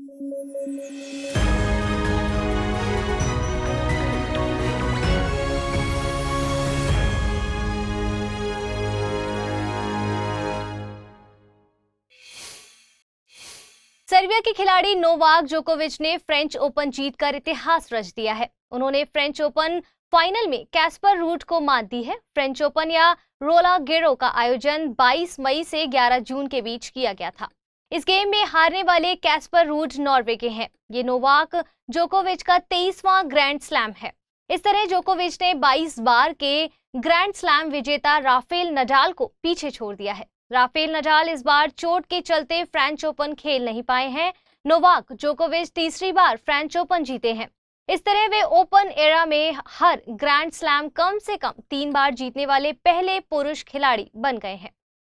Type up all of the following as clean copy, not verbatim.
Serbia के खिलाड़ी Novak जोकोविच ने फ्रेंच ओपन जीतकर इतिहास रच दिया है। उन्होंने फ्रेंच ओपन फाइनल में कैस्पर रूड को मात दी है। फ्रेंच ओपन या रोलांड गैरोस का आयोजन 22 मई से 11 जून के बीच किया गया था। इस गेम में हारने वाले कैस्पर रूड नॉर्वे के हैं। ये नोवाक जोकोविच का 23वां ग्रैंड स्लैम है। इस तरह जोकोविच ने 22 बार के ग्रैंड स्लैम विजेता राफेल नडाल को पीछे छोड़ दिया है। राफेल नडाल इस बार चोट के चलते फ्रेंच ओपन खेल नहीं पाए हैं। नोवाक जोकोविच तीसरी बार फ्रेंच ओपन जीते हैं। इस तरह वे ओपन एरा में हर ग्रैंड स्लैम कम से कम 3 बार जीतने वाले पहले पुरुष खिलाड़ी बन गए हैं।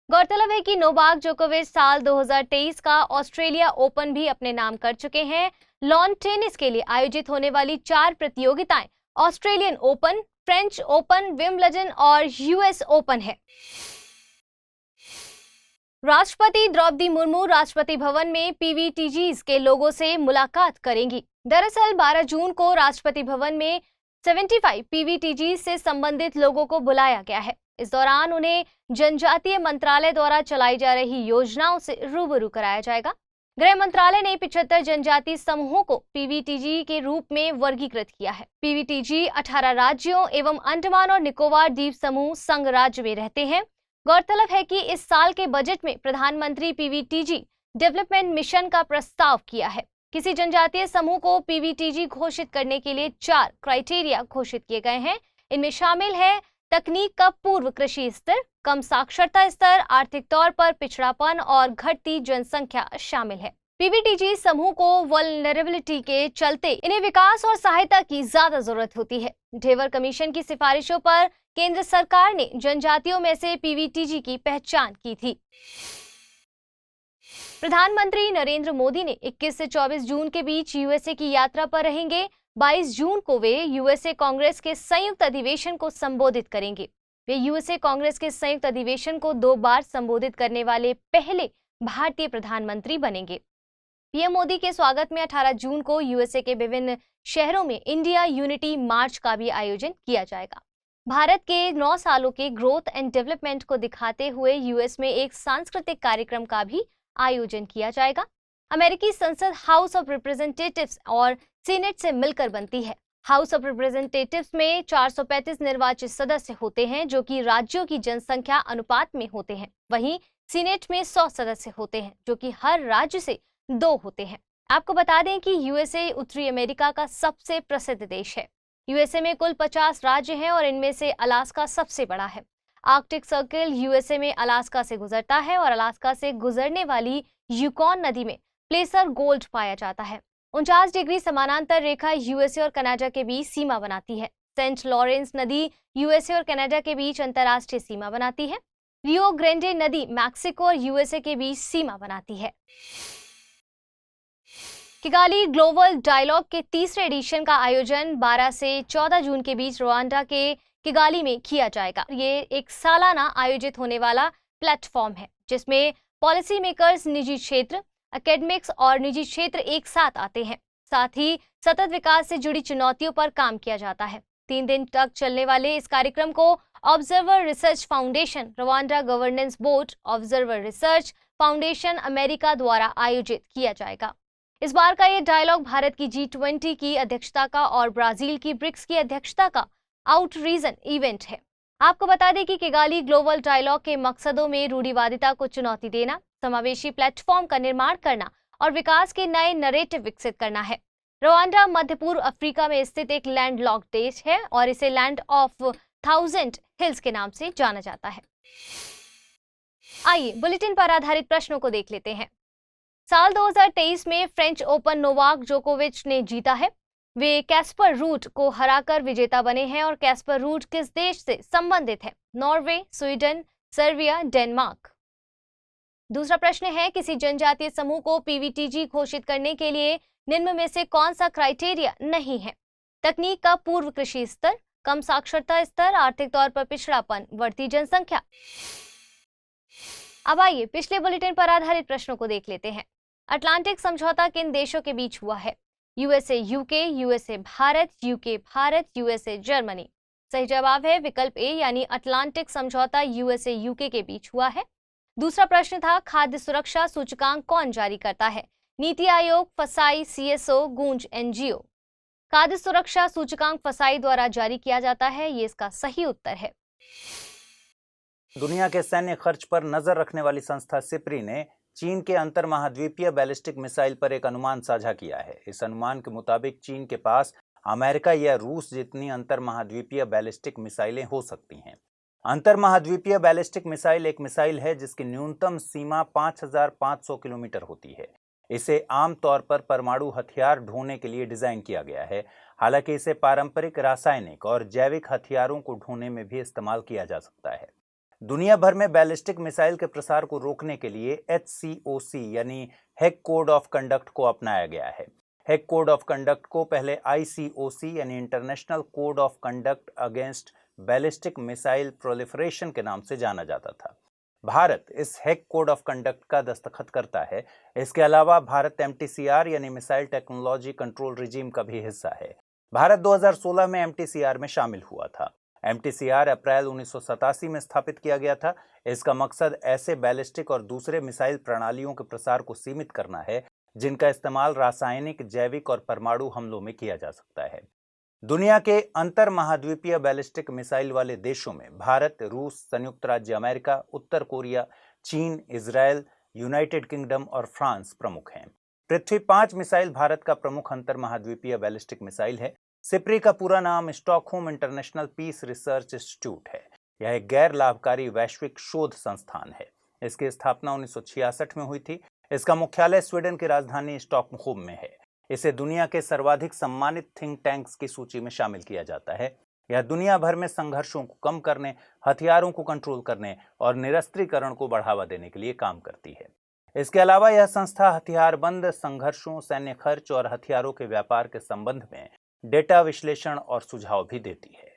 गौरतलब है कि नोवाक जोकोविच साल 2023 का ऑस्ट्रेलिया ओपन भी अपने नाम कर चुके हैं। लॉन टेनिस के लिए आयोजित होने वाली 4 प्रतियोगिताएं Australian open, French open, Wimbledon और यूएस ओपन है। राष्ट्रपति द्रौपदी मुर्मू राष्ट्रपति भवन में पीवीटीजीज के लोगों से मुलाकात करेंगी। दरअसल 12 जून को राष्ट्रपति भवन में 75 पीवीटीजीज से संबंधित लोगों को बुलाया गया है। इस दौरान उन्हें जनजातीय मंत्रालय द्वारा चलाई जा रही योजनाओं से रूबरू कराया जाएगा। गृह मंत्रालय ने 75 जनजातीय समूहों को पीवीटीजी के रूप में वर्गीकृत किया है। पीवीटीजी 18 राज्यों एवं अंडमान और निकोबार द्वीप समूह संघ राज्य में रहते हैं। गौरतलब है कि इस साल के बजट में प्रधानमंत्री पीवीटीजी डेवलपमेंट मिशन का प्रस्ताव किया है। किसी जनजातीय समूह को पीवीटीजी घोषित करने के लिए 4 क्राइटेरिया घोषित किए गए हैं। इनमें शामिल है तकनीक का पूर्व कृषि स्तर, कम साक्षरता स्तर, आर्थिक तौर पर पिछड़ापन और घटती जनसंख्या शामिल है। पीवीटीजी समूह को वल्नरेबिलिटी के चलते इन्हें विकास और सहायता की ज्यादा जरूरत होती है। ढेवर कमीशन की सिफारिशों पर केंद्र सरकार ने जनजातियों में से पीवीटीजी की पहचान की थी। प्रधानमंत्री नरेंद्र मोदी ने 21 से 24 जून के बीच यूएसए की यात्रा पर रहेंगे। 22 जून को वे यूएसए कांग्रेस के संयुक्त अधिवेशन को संबोधित करेंगे। वे यूएसए कांग्रेस के संयुक्त अधिवेशन को 2 बार संबोधित करने वाले पहले भारतीय प्रधानमंत्री बनेंगे। पीएम मोदी के स्वागत में 18 जून को यूएसए के विभिन्न शहरों में इंडिया यूनिटी मार्च का भी आयोजन किया जाएगा। भारत के 9 सालों के ग्रोथ एंड डेवलपमेंट को दिखाते हुए यूएस में एक सांस्कृतिक कार्यक्रम का भी आयोजन किया जाएगा। अमेरिकी संसद हाउस ऑफ रिप्रेजेंटेटिव्स और सीनेट से मिलकर बनती है। हाउस ऑफ रिप्रेजेंटेटिव्स में 435 निर्वाचित सदस्य होते हैं जो कि राज्यों की जनसंख्या अनुपात में होते हैं। वहीं सीनेट में 100 सदस्य होते हैं जो कि हर राज्य से 2 होते हैं। आपको बता दें कि यूएसए उत्तरी अमेरिका का सबसे प्रसिद्ध देश है। यूएसए में कुल 50 राज्य हैं और इनमें से अलास्का सबसे बड़ा है। आर्कटिक सर्कल यूएसए में अलास्का से गुजरता है और अलास्का से गुजरने वाली यूकॉन नदी में प्लेसर गोल्ड पाया जाता है। 49 डिग्री समानांतर रेखा यूएसए और कनाडा के बीच सीमा बनाती है। सेंट लॉरेंस नदी यूएसए और कनाडा के बीच अंतर्राष्ट्रीय सीमा बनाती है। रियो ग्रेंडे नदी मैक्सिको और यूएसए के बीच सीमा बनाती है। किगाली ग्लोबल डायलॉग के तीसरे एडिशन का आयोजन 12 से 14 जून के बीच रवांडा के किगाली में किया जाएगा। ये एक सालाना आयोजित होने वाला प्लेटफॉर्म है जिसमें पॉलिसी मेकर्स, निजी क्षेत्र, एकेडमिक्स और निजी क्षेत्र एक साथ आते हैं। साथ ही सतत विकास से जुड़ी चुनौतियों पर काम किया जाता है। 3 दिन तक चलने वाले इस कार्यक्रम को observer research foundation, Rwanda governance board, observer research foundation America द्वारा आयोजित किया जाएगा। इस बार का ये डायलॉग भारत की G20 की अध्यक्षता का और ब्राजील की ब्रिक्स की अध्यक्षता का आउट रीजन इवेंट है। आपको बता दें कि किगाली ग्लोबल डायलॉग के मकसदों में रूढ़िवादिता को चुनौती देना, समावेशी प्लेटफॉर्म का निर्माण करना और विकास के नए नरेटिव विकसित करना है। रवांडा मध्य पूर्व अफ्रीका में स्थित एक लैंडलॉक्ड देश है और इसे लैंड ऑफ 1000 हिल्स के नाम से जाना जाता है। आइए बुलेटिन पर आधारित प्रश्नों को देख लेते हैं। साल 2023 में फ्रेंच ओपन नोवाक जोकोविच ने जीता है। वे कैस्पर रूड को हराकर विजेता बने हैं और कैस्पर रूड किस देश से संबंधित है? Norway, Sweden, Serbia, Denmark. दूसरा प्रश्न है, किसी जनजातीय समूह को पीवीटीजी घोषित करने के लिए निम्न में से कौन सा क्राइटेरिया नहीं है? तकनीक का पूर्व कृषि स्तर, कम साक्षरता स्तर, आर्थिक तौर पर पिछड़ापन, बढ़ती जनसंख्या। अब आइए पिछले बुलेटिन पर आधारित प्रश्नों को देख लेते हैं। अटलांटिक समझौता किन देशों के बीच हुआ है? USA UK, USA Bharat, UK Bharat, USA Germany. सही जवाब है विकल्प ए यानी अटलांटिक समझौता यूएसए यूके के बीच हुआ है। दूसरा प्रश्न था खाद्य सुरक्षा सूचकांक कौन जारी करता है? नीति आयोग, फसाई, सीएसओ, गूंज एनजीओ। खाद्य सुरक्षा सूचकांक फसाई द्वारा जारी किया जाता है, ये इसका सही उत्तर है। दुनिया के सैन्य खर्च पर नजर रखने वाली संस्था सिप्री ने चीन के अंतर महाद्वीपीय बैलिस्टिक मिसाइल पर एक अनुमान साझा किया है। इस अनुमान के मुताबिक चीन के पास अमेरिका या रूस जितनी अंतर महाद्वीपीय बैलिस्टिक मिसाइलें हो सकती हैं। अंतर महाद्वीपीय बैलिस्टिक मिसाइल एक मिसाइल है जिसकी न्यूनतम सीमा 5500 किलोमीटर होती है। इसे आमतौर पर परमाणु हथियार ढोने के लिए डिजाइन किया गया है। हालांकि इसे पारंपरिक रासायनिक और जैविक हथियारों को ढोने में भी इस्तेमाल किया जा सकता है। दुनिया भर में बैलिस्टिक मिसाइल के प्रसार को रोकने के लिए HCOC यानी हेग कोड ऑफ कंडक्ट को अपनाया गया है। हेग कोड ऑफ कंडक्ट को पहले ICOC यानी international code of conduct against ballistic missile proliferation के नाम से जाना जाता था। भारत इस हेग कोड ऑफ कंडक्ट का दस्तखत करता है। इसके अलावा भारत MTCR यानी मिसाइल टेक्नोलॉजी कंट्रोल रिजीम का भी हिस्सा है। भारत 2016 में MTCR में शामिल हुआ था। MTCR अप्रैल 1987 में स्थापित किया गया था। इसका मकसद ऐसे बैलिस्टिक और दूसरे मिसाइल प्रणालियों के प्रसार को सीमित करना है जिनका इस्तेमाल रासायनिक, जैविक और परमाणु हमलों में किया जा सकता है। दुनिया के अंतर महाद्वीपीय बैलिस्टिक मिसाइल वाले देशों में भारत, रूस, संयुक्त राज्य अमेरिका, उत्तर कोरिया, चीन, इजराइल, यूनाइटेड किंगडम और फ्रांस प्रमुख हैं। पृथ्वी 5 मिसाइल भारत का प्रमुख अंतर महाद्वीपीय बैलिस्टिक मिसाइल है। सिप्री का पूरा नाम Stockholm International Peace Research Institute है। यह एक गैर लाभकारी वैश्विक शोध संस्थान है। इसकी स्थापना 1966 में हुई थी। इसका मुख्यालय स्वीडन की राजधानी स्टॉकहोम में है। इसे दुनिया के सर्वाधिक सम्मानित थिंक टैंक्स की सूची में शामिल किया जाता है। यह दुनिया भर में संघर्षों को कम करने, हथियारों को कंट्रोल करने और निरस्त्रीकरण को बढ़ावा देने के लिए काम करती है। इसके अलावा यह संस्था हथियारबंद संघर्षों, सैन्य खर्च और हथियारों के व्यापार के संबंध में डेटा विश्लेषण और सुझाव भी देती है।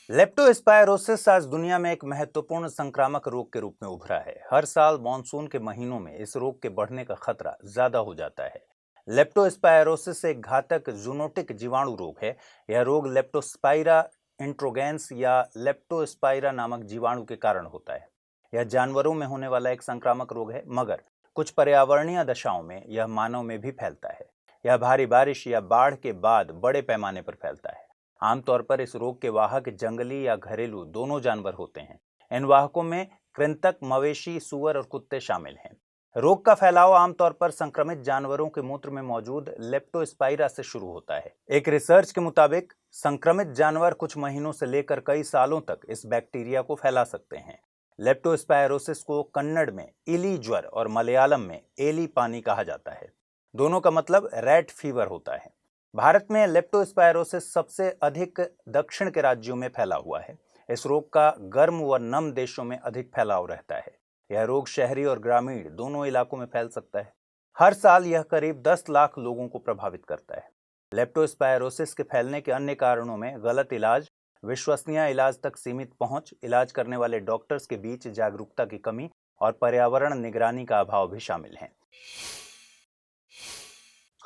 लेप्टोस्पायरोसिस आज दुनिया में एक महत्वपूर्ण संक्रामक रोग के रूप में उभरा है। हर साल मानसून के महीनों में इस रोग के बढ़ने का खतरा ज्यादा हो जाता है। लेप्टोस्पायरोसिस एक घातक जूनोटिक जीवाणु रोग है। यह रोग लेप्टोस्पाइरा इंट्रोगेंस या लेप्टोस्पाइरा नामक जीवाणु के कारण होता है। यह जानवरों में होने वाला एक संक्रामक रोग है, मगर कुछ पर्यावरणीय दशाओं में यह मानव में भी फैलता है। यह भारी बारिश या बाढ़ के बाद बड़े पैमाने पर फैलता है। आमतौर पर इस रोग के वाहक जंगली या घरेलू दोनों जानवर होते हैं। इन वाहकों में कृंतक, मवेशी, सूअर और कुत्ते शामिल हैं। रोग का फैलाव आमतौर पर संक्रमित जानवरों के मूत्र में मौजूद लेप्टोस्पाइरा से शुरू होता है। एक रिसर्च के मुताबिक संक्रमित जानवर कुछ महीनों से लेकर कई सालों तक इस बैक्टीरिया को फैला सकते हैं। लेप्टोस्पायरोसिस को कन्नड़ में इली ज्वर और मलयालम में एली पानी कहा जाता है। दोनों का मतलब रैट फीवर होता है। भारत में लेप्टोस्पायरोसिस सबसे अधिक दक्षिण के राज्यों में फैला हुआ है। इस रोग का गर्म व नम देशों में अधिक फैलाव रहता है। यह रोग शहरी और ग्रामीण दोनों इलाकों में फैल सकता है। हर साल यह करीब 10 लाख लोगों को प्रभावित करता है। लेप्टोस्पायरोसिस के फैलने के अन्य कारणों में गलत इलाज, विश्वसनीय इलाज तक सीमित पहुंच, इलाज करने वाले डॉक्टर्स के बीच जागरूकता की कमी और पर्यावरण निगरानी का अभाव भी शामिल हैं।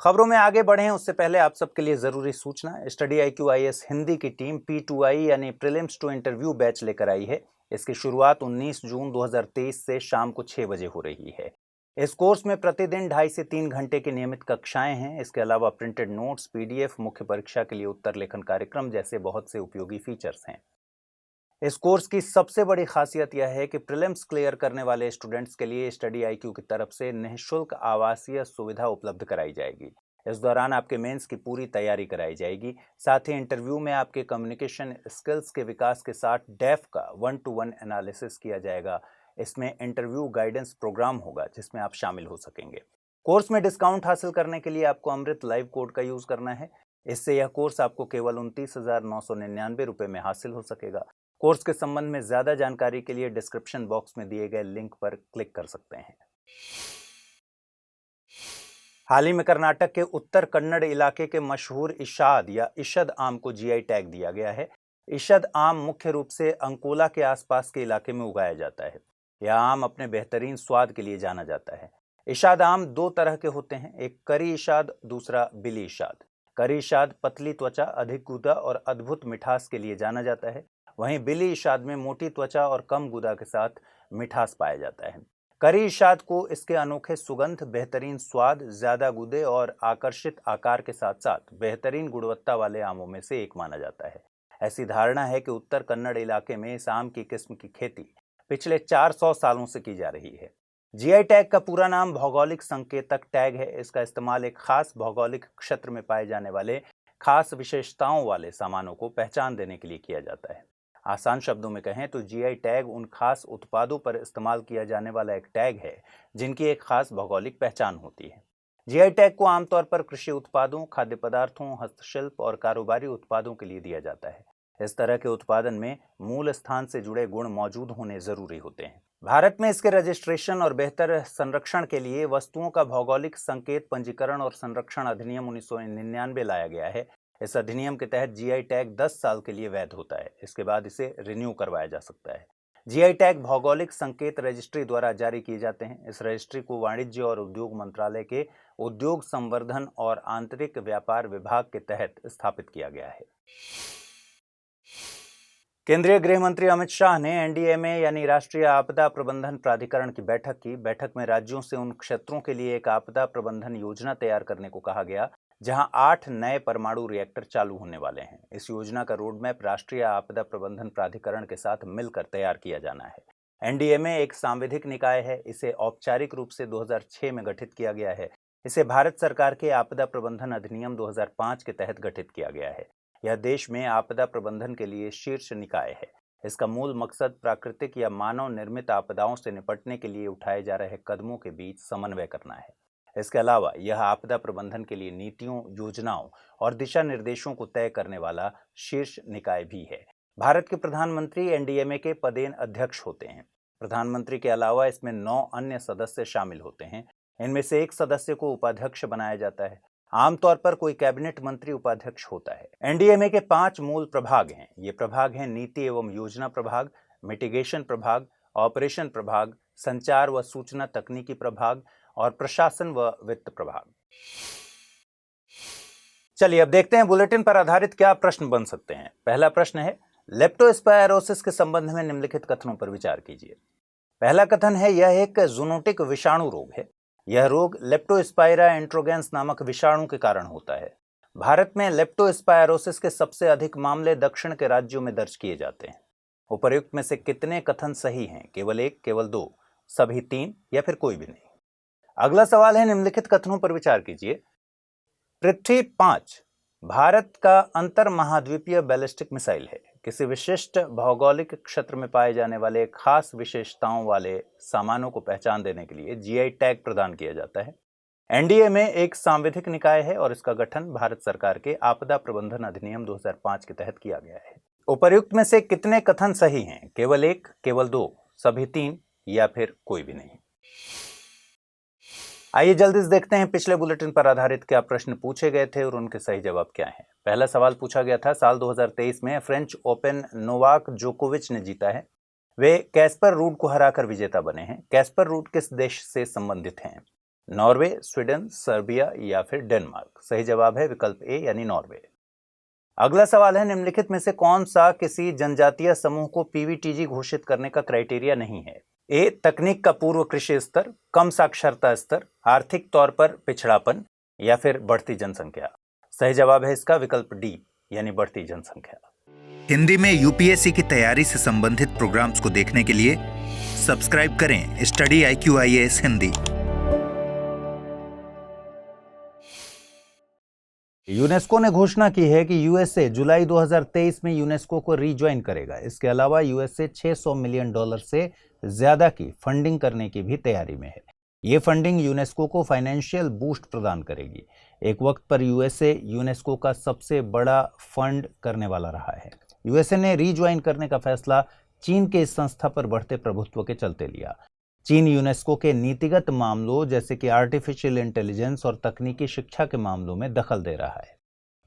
खबरों में आगे बढ़ें उससे पहले आप सबके लिए जरूरी सूचना। स्टडी IQ IAS हिंदी की टीम P2I यानी प्रीलिम्स टू इंटरव्यू बैच लेकर आई है। इसकी शुरुआत 19 जून 2023 से शाम को 6 बजे हो रही है। इस कोर्स में प्रतिदिन 2.5 से 3 घंटे की नियमित कक्षाएं हैं। इसके अलावा प्रिंटेड नोट्स, PDF, मुख्य परीक्षा के लिए उत्तर लेखन कार्यक्रम जैसे बहुत से उपयोगी फीचर्स हैं। इस कोर्स की सबसे बड़ी खासियत यह है कि प्रीलिम्स क्लियर करने वाले स्टूडेंट्स के लिए स्टडी IQ की तरफ से निःशुल्क आवासीय सुविधा उपलब्ध कराई जाएगी। इस दौरान आपके मेंस की पूरी तैयारी कराई जाएगी। साथ ही इंटरव्यू में आपके कम्युनिकेशन स्किल्स के विकास के साथ डेफ का 1-to-1 एनालिसिस किया जाएगा। इसमें इंटरव्यू गाइडेंस प्रोग्राम होगा जिसमें आप शामिल हो सकेंगे। कोर्स में डिस्काउंट हासिल करने के लिए आपको अमृत लाइव कोड का यूज करना है। इससे यह कोर्स आपको केवल 29,999 रुपए में हासिल हो सकेगा। कोर्स के संबंध में ज्यादा जानकारी के लिए डिस्क्रिप्शन बॉक्स में दिए गए लिंक पर क्लिक कर सकते हैं। हाल ही में कर्नाटक के उत्तर कन्नड़ इलाके के मशहूर इशाद या इशद आम को GI टैग दिया गया है। इशद आम मुख्य रूप से अंकोला के आसपास के इलाके में उगाया जाता है। यह आम अपने बेहतरीन स्वाद के लिए जाना जाता है। इशाद आम दो तरह के होते हैं, एक करी इशाद, दूसरा बिली इशाद। करी इशाद पतली त्वचा, अधिक गुदा और अद्भुत मिठास के लिए जाना जाता है। वहीं बिली इशाद में मोटी त्वचा और कम गुदा के साथ मिठास पाया जाता है। करी इशाद को इसके अनोखे सुगंध, बेहतरीन स्वाद, ज्यादा गुदे और आकर्षित आकार के साथ साथ बेहतरीन गुणवत्ता वाले आमों में से एक माना जाता है। ऐसी धारणा है कि उत्तर कन्नड़ इलाके में इस आम की किस्म की खेती पिछले 400 सालों से की जा रही है। जीआई टैग का पूरा नाम भौगोलिक संकेतक टैग है। इसका इस्तेमाल एक खास भौगोलिक क्षेत्र में पाए जाने वाले खास विशेषताओं वाले सामानों को पहचान देने के लिए किया जाता है। आसान शब्दों में कहें तो जीआई टैग उन खास उत्पादों पर इस्तेमाल किया जाने वाला एक टैग है जिनकी एक खास भौगोलिक पहचान होती है। जीआई टैग को आमतौर पर कृषि उत्पादों, खाद्य पदार्थों, हस्तशिल्प और कारोबारी उत्पादों के लिए दिया जाता है। इस तरह के उत्पादन में मूल स्थान से जुड़े गुण मौजूद होने जरूरी होते हैं। भारत में इसके रजिस्ट्रेशन और बेहतर संरक्षण के लिए वस्तुओं का भौगोलिक संकेत पंजीकरण और संरक्षण अधिनियम 1999 लाया गया है। इस अधिनियम के तहत जीआई टैग 10 साल के लिए वैध होता है। इसके बाद इसे रिन्यू करवाया जा सकता है। जीआई टैग भौगोलिक संकेत रजिस्ट्री द्वारा जारी किए जाते हैं। इस रजिस्ट्री को वाणिज्य और उद्योग मंत्रालय के उद्योग संवर्धन और आंतरिक व्यापार विभाग के तहत स्थापित किया गया है। केंद्रीय गृह मंत्री अमित शाह ने एनडीएमए यानी राष्ट्रीय आपदा प्रबंधन प्राधिकरण की बैठक की। बैठक में राज्यों से उन क्षेत्रों के लिए एक आपदा प्रबंधन योजना तैयार करने को कहा गया जहां 8 नए परमाणु रिएक्टर चालू होने वाले हैं। इस योजना का रोड मैप राष्ट्रीय आपदा प्रबंधन प्राधिकरण के साथ मिलकर तैयार किया जाना है। एनडीएमए एक सांविधिक निकाय है। इसे औपचारिक रूप से 2006 में गठित किया गया है। इसे भारत सरकार के आपदा प्रबंधन अधिनियम 2005 के तहत गठित किया गया है। यह देश में आपदा प्रबंधन के लिए शीर्ष निकाय है। इसका मूल मकसद प्राकृतिक या मानव निर्मित आपदाओं से निपटने के लिए उठाए जा रहे कदमों के बीच समन्वय करना है। इसके अलावा यह आपदा प्रबंधन के लिए नीतियों, योजनाओं और दिशा निर्देशों को तय करने वाला शीर्ष निकाय भी है। भारत के प्रधानमंत्री एनडीएमए के पदेन अध्यक्ष होते हैं। प्रधानमंत्री के अलावा इसमें 9 अन्य सदस्य शामिल होते हैं। इनमें से एक सदस्य को उपाध्यक्ष बनाया जाता है। आमतौर पर कोई कैबिनेट मंत्री उपाध्यक्ष होता है। एनडीएमए के 5 मूल प्रभाग हैं। ये प्रभाग हैं नीति एवं योजना प्रभाग, मिटिगेशन प्रभाग, ऑपरेशन प्रभाग, संचार व सूचना तकनीकी प्रभाग और प्रशासन व वित्त प्रभाग। चलिए अब देखते हैं बुलेटिन पर आधारित क्या प्रश्न बन सकते हैं। पहला प्रश्न है, लेप्टोस्पायरोसिस के संबंध में निम्नलिखित कथनों पर विचार कीजिए। पहला कथन है, यह एक जूनोटिक विषाणु रोग है। यह रोग लेप्टोस्पाइरा एंट्रोगेंस नामक विषाणु के कारण होता है। भारत में लेप्टोस्पायरोसिस के सबसे अधिक मामले दक्षिण के राज्यों में दर्ज किए जाते हैं। उपर्युक्त में से कितने कथन सही हैं? केवल 1, केवल 2, सभी 3 या फिर कोई भी नहीं। अगला सवाल है, निम्नलिखित कथनों पर विचार कीजिए। पृथ्वी 5 भारत का अंतर महाद्वीपीय बैलिस्टिक मिसाइल है। किसी विशिष्ट भौगोलिक क्षेत्र में पाए जाने वाले खास विशेषताओं वाले सामानों को पहचान देने के लिए जीआई टैग प्रदान किया जाता है। एनडीएमए एक सांविधिक निकाय है और इसका गठन भारत सरकार के आपदा प्रबंधन अधिनियम 2005 के तहत किया गया है। उपर्युक्त में से कितने कथन सही हैं? केवल 1, केवल 2, सभी 3 या फिर कोई भी नहीं। आइए जल्दी से देखते हैं पिछले बुलेटिन पर आधारित क्या प्रश्न पूछे गए थे और उनके सही जवाब क्या हैं। पहला सवाल पूछा गया था, साल 2023 में फ्रेंच ओपन नोवाक जोकोविच ने जीता है। वे कैस्पर रूड को हराकर विजेता बने हैं। कैस्पर रूड किस देश से संबंधित हैं? नॉर्वे, स्वीडन, सर्बिया या फिर डेनमार्क। सही जवाब है विकल्प ए यानी नॉर्वे। अगला सवाल है, निम्नलिखित में से कौन सा किसी जनजातीय समूह को पीवीटीजी घोषित करने का क्राइटेरिया नहीं है? ए, तकनीक का पूर्व कृषि स्तर, कम साक्षरता स्तर, आर्थिक तौर पर पिछड़ापन या फिर बढ़ती जनसंख्या। सही जवाब है इसका विकल्प डी यानी बढ़ती जनसंख्या। हिंदी में यूपीएससी की तैयारी से संबंधित प्रोग्राम्स को देखने के लिए सब्सक्राइब करें study IQ IAS Hindi. UNESCO ने घोषणा की है कि यूएसए जुलाई 2023 में यूनेस्को को रीज्वाइन करेगा। इसके अलावा यूएसए $600 मिलियन से ज्यादा की फंडिंग करने की भी तैयारी में है। ये फंडिंग यूनेस्को को फाइनेंशियल बूस्ट प्रदान करेगी। एक वक्त पर यूएसए यूनेस्को का सबसे बड़ा फंड करने वाला रहा है। यूएसए ने रीज्वाइन करने का फैसला चीन के इस संस्था पर बढ़ते प्रभुत्व के चलते लिया। चीन यूनेस्को के नीतिगत मामलों जैसे कि आर्टिफिशियल इंटेलिजेंस और तकनीकी शिक्षा के मामलों में दखल दे रहा है।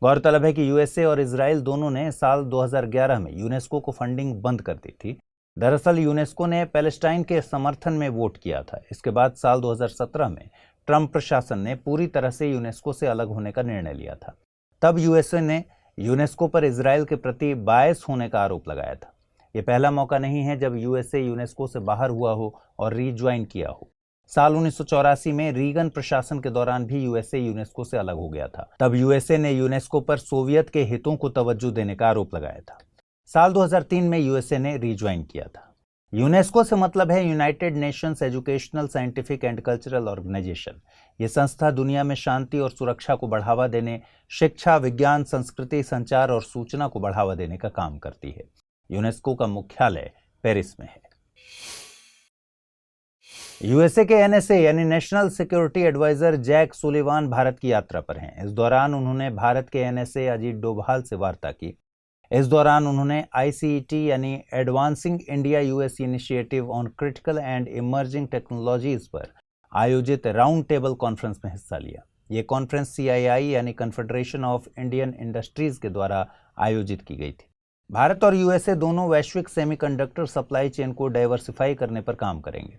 गौरतलब है कि यूएसए और इजराइल दोनों ने साल 2011 में यूनेस्को को फंडिंग बंद कर दी थी। दरअसल यूनेस्को ने पैलेस्टाइन के समर्थन में वोट किया था। इसके बाद साल 2017 में ट्रंप प्रशासन ने पूरी तरह से यूनेस्को से अलग होने का निर्णय लिया था। तब यूएसए ने यूनेस्को पर इजराइल के प्रति बायस होने का आरोप लगाया था। यह पहला मौका नहीं है जब यूएसए यूनेस्को से बाहर हुआ हो और रीज्वाइन किया हो। साल 1984 में रीगन प्रशासन के दौरान भी यूएसए यूनेस्को से अलग हो गया था। तब यूएसए ने यूनेस्को पर सोवियत के हितों को तवज्जो देने का आरोप लगाया था। साल 2003 में यूएसए ने रीज्वाइन किया था। यूनेस्को से मतलब है United Nations Educational, Scientific and Cultural Organization. ये संस्था दुनिया में शांति और सुरक्षा को बढ़ावा देने, शिक्षा, विज्ञान, संस्कृति, संचार और सूचना को बढ़ावा देने का काम करती है। यूनेस्को का मुख्यालय पेरिस में है। यूएसए के एनएसए यानी national security adviser Jake Sullivan Bharat की यात्रा पर हैं। इस दौरान उन्होंने भारत के एनएसए अजीत डोभाल से वार्ता की। इस दौरान उन्होंने आईसीईटी यानी advancing India US initiative on critical and emerging technologies पर आयोजित राउंड टेबल कॉन्फ्रेंस में हिस्सा लिया। ये कॉन्फ्रेंस सीआईआई यानी कन्फेडरेशन ऑफ इंडियन इंडस्ट्रीज के द्वारा आयोजित की गई थी। भारत और यूएसए दोनों वैश्विक सेमीकंडक्टर सप्लाई चेन को डाइवर्सिफाई करने पर काम करेंगे।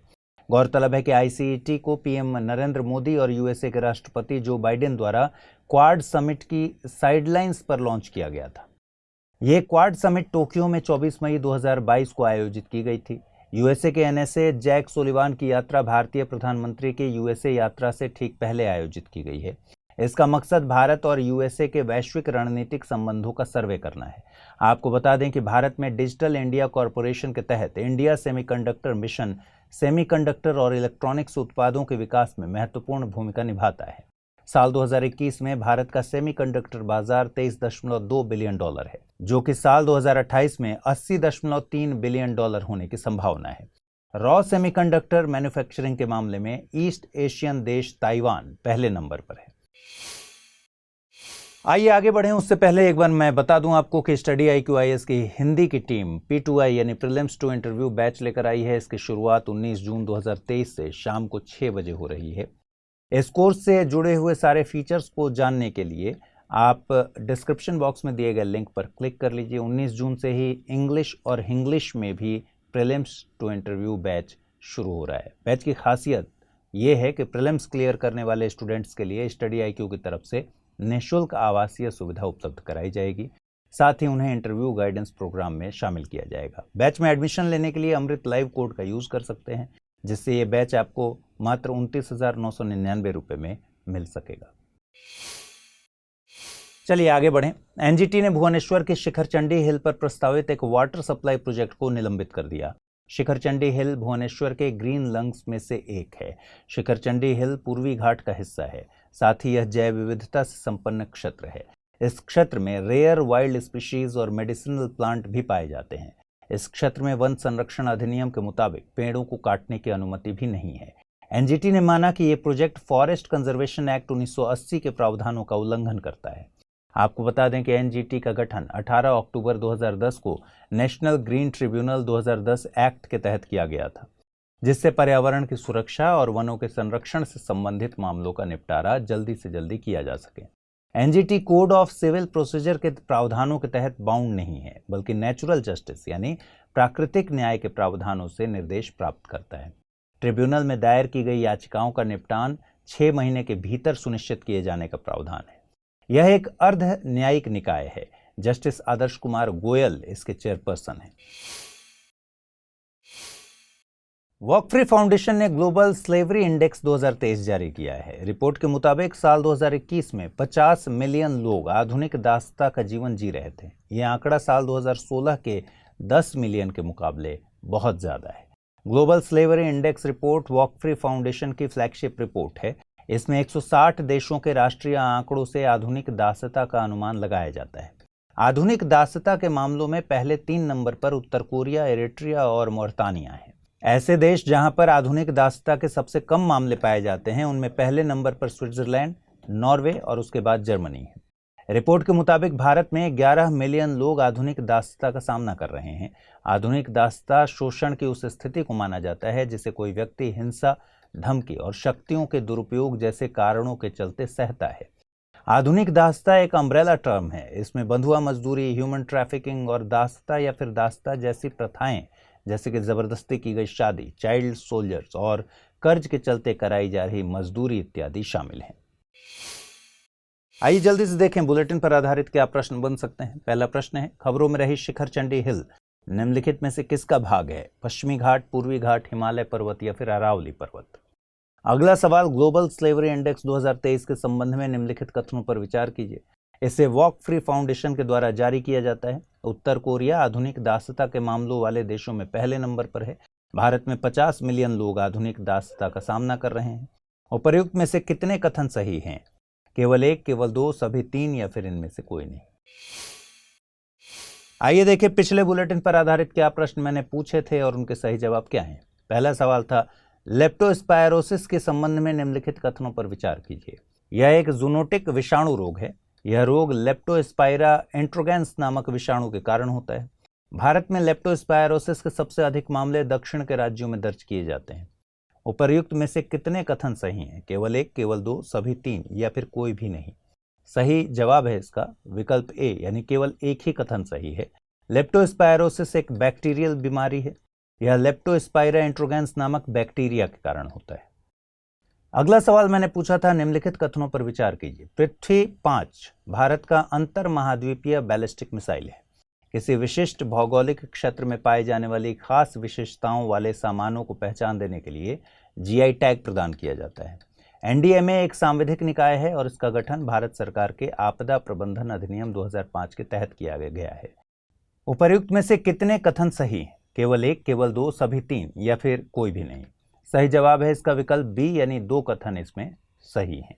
गौरतलब है कि आईसीईटी को पीएम नरेंद्र मोदी और यूएसए के राष्ट्रपति जो बाइडेन द्वारा क्वाड समिट की साइडलाइंस पर लॉन्च किया गया था। ये क्वाड समिट टोक्यो में 24 मई 2022 को आयोजित की गई थी। यूएसए के एनएसए जैक सुलिवान की यात्रा भारतीय प्रधानमंत्री के यूएसए यात्रा से ठीक पहले आयोजित की गई है। इसका मकसद भारत और यूएसए के वैश्विक रणनीतिक संबंधों का सर्वे करना है। आपको बता दें कि भारत में डिजिटल इंडिया कॉरपोरेशन के तहत इंडिया सेमीकंडक्टर मिशन सेमीकंडक्टर और इलेक्ट्रॉनिक्स उत्पादों के विकास में महत्वपूर्ण भूमिका निभाता है। साल 2021 में भारत का सेमीकंडक्टर बाजार $23.2 बिलियन है, जो कि साल 2028 में $80.3 बिलियन होने की संभावना है। रॉ सेमीकंडक्टर मैन्युफैक्चरिंग के मामले में ईस्ट एशियन देश ताइवान पहले नंबर पर है। आइए आगे बढ़ें, उससे पहले एक बार मैं बता दूं आपको कि स्टडी IQIS की हिंदी की टीम P2I यानी प्रीलिम्स टू इंटरव्यू बैच लेकर आई है। इसकी शुरुआत 19 जून 2023 से शाम को 6 बजे हो रही है। इस कोर्स से जुड़े हुए सारे फीचर्स को जानने के लिए आप डिस्क्रिप्शन बॉक्स में दिए गए लिंक पर क्लिक कर लीजिए। 19 जून से ही इंग्लिश और हिंग्लिश में भी प्रीलिम्स टू इंटरव्यू बैच शुरू हो रहा है। बैच की खासियत ये है कि प्रीलिम्स क्लियर करने वाले स्टूडेंट्स के लिए स्टडी IQ की तरफ से निःशुल्क आवासीय सुविधा उपलब्ध कराई जाएगी। साथ ही उन्हें इंटरव्यू गाइडेंस प्रोग्राम में शामिल किया जाएगा। बैच में एडमिशन लेने के लिए अमृत लाइव कोड का यूज कर सकते हैं, जिससे ये बैच आपको मात्र 29,999 रुपये में मिल सकेगा। चलिए आगे बढ़ें। एनजीटी ने भुवनेश्वर के शिखरचंडी हिल पर प्रस्तावित एक वाटर सप्लाई प्रोजेक्ट को निलंबित कर दिया। शिखरचंडी हिल भुवनेश्वर के ग्रीन लंग्स में से एक है। शिखरचंडी हिल पूर्वी घाट का हिस्सा है। साथ ही यह जैव विविधता से संपन्न क्षेत्र है। इस क्षेत्र में रेयर वाइल्ड स्पीशीज और मेडिसिनल प्लांट भी पाए जाते हैं। इस क्षेत्र में वन संरक्षण अधिनियम के मुताबिक पेड़ों को काटने की अनुमति भी नहीं है। एनजीटी ने माना कि यह प्रोजेक्ट फॉरेस्ट कंजर्वेशन एक्ट 1980 के प्रावधानों का उल्लंघन करता है। आपको बता दें कि एनजीटी का गठन 18 अक्टूबर 2010 को नेशनल ग्रीन ट्रिब्यूनल 2010 एक्ट के तहत किया गया था, जिससे पर्यावरण की सुरक्षा और वनों के संरक्षण से संबंधित मामलों का निपटारा जल्दी से जल्दी किया जा सके। NGT code of civil procedure के प्रावधानों के तहत बाउंड नहीं है, बल्कि नेचुरल जस्टिस यानी प्राकृतिक न्याय के प्रावधानों से निर्देश प्राप्त करता है। ट्रिब्यूनल में दायर की गई याचिकाओं का निपटान 6 महीने के भीतर सुनिश्चित किए जाने का प्रावधान है। यह एक अर्ध न्यायिक निकाय है। जस्टिस आदर्श कुमार गोयल इसके चेयरपर्सन हैं। वर्क फ्री फाउंडेशन ने ग्लोबल स्लेवरी इंडेक्स 2023 जारी किया है। रिपोर्ट के मुताबिक साल 2021 में 50 मिलियन लोग आधुनिक दासता का जीवन जी रहे थे। यह आंकड़ा साल 2016 के 10 मिलियन के मुकाबले बहुत ज्यादा है। Global slavery index report work free foundation की फ्लैगशिप रिपोर्ट है। इसमें 160 देशों के राष्ट्रीय आंकड़ों से आधुनिक दासता का अनुमान लगाया जाता है। आधुनिक दासता के मामलों में पहले 3 नंबर पर उत्तर कोरिया, इरिट्रिया और मोर्तानिया है। ऐसे देश जहां पर आधुनिक दासता के सबसे कम मामले पाए जाते हैं, उनमें पहले नंबर पर स्विट्जरलैंड, नॉर्वे और उसके बाद जर्मनी है। रिपोर्ट के मुताबिक भारत में 11 मिलियन लोग आधुनिक दासता का सामना कर रहे हैं। आधुनिक दासता शोषण की उस स्थिति को माना जाता है जिसे कोई व्यक्ति हिंसा, धमकी और शक्तियों के दुरुपयोग जैसे कारणों के चलते सहता है। आधुनिक दासता एक अम्ब्रेला टर्म है। इसमें बंधुआ मजदूरी, ह्यूमन ट्रैफिकिंग और दासता या फिर दासता जैसी प्रथाएं जैसे कि जबरदस्ती की गई शादी, चाइल्ड सोल्जर्स और कर्ज के चलते कराई जा रही मजदूरी इत्यादि शामिल हैं। आइए जल्दी से देखें बुलेटिन पर आधारित क्या प्रश्न बन सकते हैं। पहला प्रश्न है, खबरों में रही शिखर चंडी हिल निम्नलिखित में से किसका भाग है? पश्चिमी घाट, पूर्वी घाट, हिमालय पर्वत या फिर अरावली पर्वत? अगला सवाल, ग्लोबल स्लेवरी इंडेक्स 2023 के संबंध में निम्नलिखित कथनों पर विचार कीजिए। इसे वॉक फ्री फाउंडेशन के द्वारा जारी किया जाता है। उत्तर कोरिया आधुनिक दासता के मामलों वाले देशों में पहले नंबर पर है। भारत में 50 मिलियन लोग आधुनिक दासता का सामना कर रहे हैं। उपर्युक्त में से कितने कथन सही हैं? केवल एक, केवल दो, सभी तीन या फिर इनमें से कोई नहीं? आइए देखें पिछले बुलेटिन पर आधारित क्या प्रश्न मैंने पूछे थे और उनके सही जवाब क्या हैं। पहला सवाल था, लेप्टोस्पायरोसिस के संबंध में निम्नलिखित कथनों पर विचार कीजिए। यह एक जूनोटिक विषाणु रोग है। यह रोग लेप्टोस्पाइरा इंट्रोगेंस नामक विषाणु के कारण होता है। भारत में लेप्टोस्पायरोसिस के सबसे अधिक मामले दक्षिण के राज्यों में दर्ज किए जाते हैं। उपर्युक्त में से कितने कथन सही हैं? केवल एक, केवल दो, सभी तीन या फिर कोई भी नहीं? सही जवाब है इसका विकल्प ए, यानी केवल एक ही कथन सही है। लेप्टोस्पायरोसिस एक बैक्टीरियल बीमारी है। यह लेप्टोस्पाइरा इंट्रोगेंस नामक बैक्टीरिया के कारण होता है। अगला सवाल मैंने पूछा था, निम्नलिखित कथनों पर विचार कीजिए। पृथ्वी 5 भारत का अंतर महाद्वीपीय बैलिस्टिक मिसाइल है। किसी विशिष्ट भौगोलिक क्षेत्र में पाए जाने वाली खास विशेषताओं वाले सामानों को पहचान देने के लिए जीआई टैग प्रदान किया जाता है। एनडीएमए एक सांविधिक निकाय है और इसका गठन भारत सरकार के आपदा प्रबंधन अधिनियम 2005 के तहत किया गया है। उपर्युक्त में से कितने कथन सही हैं? केवल एक, केवल दो, सभी तीन या फिर कोई भी नहीं? सही जवाब है इसका विकल्प बी, यानी दो कथन इसमें सही हैं।